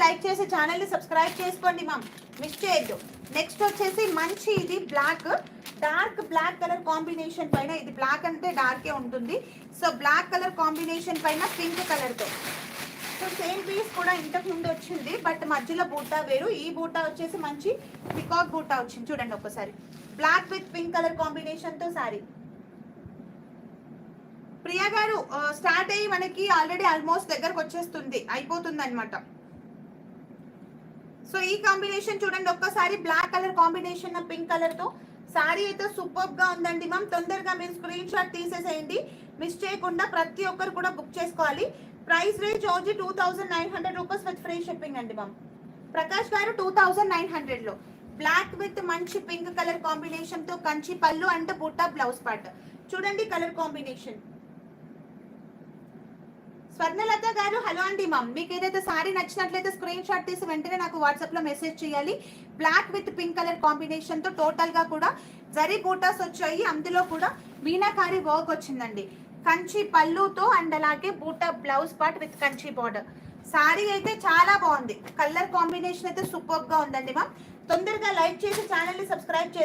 Like చేసి ఛానల్ని subscribe చేసుకోండి మ్యామ్, మిస్ చేయొద్దు. నెక్స్ట్ వచ్చేసి మంచి ఇది black, dark black colour combination పైన, ఇది బ్లాక్ అంటే డార్కే ఉంటుంది. సో బ్లాక్ కలర్ కాంబినేషన్ పైన పింక్ కలర్తో. సో సేమ్ పీస్ కూడా ఇంతకు ముందు వచ్చింది, బట్ మధ్యలో బూటా వేరు. ఈ బూటా వచ్చేసి మంచి పికాక్ బూటా వచ్చింది చూడండి ఒక్కసారి. బ్లాక్ విత్ పింక్ కలర్ కాంబినేషన్తో శారీ. ప్రియా గారు స్టార్ట్ అయ్యి మనకి ఆల్రెడీ ఆల్మోస్ట్ దగ్గరకు వచ్చేస్తుంది, అయిపోతుంది అనమాట. సో ఈ కాంబినేషన్ చూడండి ఒక్కసారి, black colour combination pink colour తో సారీ అయితే సూపర్ గా ఉందండి మ్యామ్. తొందరగా మీరు స్క్రీన్ షాట్ తీసేసేయండి, మిస్ చేయకుండా ప్రతి ఒక్కరు కూడా బుక్ చేసుకోవాలి. ప్రైస్ రేంజ్ వచ్చి 2900 రూపీస్ విత్ ఫ్రీ షిప్పింగ్ అండి మ్యామ్. ప్రకాష్ గారు 2900 లో బ్లాక్ విత్ మంచి పింక్ కలర్ కాంబినేషన్ తో కంచి పళ్ళు అండ్ బుట్టా బ్లౌజ్ పార్ట్. చూడండి కలర్ కాంబినేషన్. స్వర్ణలత గారు హలో అండి మ్యామ్, మీకు ఏదైతే సారీ నచ్చినట్లయితే స్క్రీన్ షాట్ తీసి వెంటనే నాకు వాట్సాప్ లో మెసేజ్ చేయాలి. Black with pink colour combination తో టోటల్ గా కూడా జరీ బూటాస్ వచ్చాయి, అందులో కూడా మీనాకారి వర్క్ వచ్చిందండి. కంచి పళ్ళుతో అండ్ అలాగే బూటా blouse part with Kanchi border. Sorry అయితే చాలా బాగుంది, కలర్ కాంబినేషన్ అయితే సూపర్ గా ఉందండి మ్యామ్. తొందరగా లైక్ చేసి ఛానల్ ని సబ్స్క్రైబ్ చేసి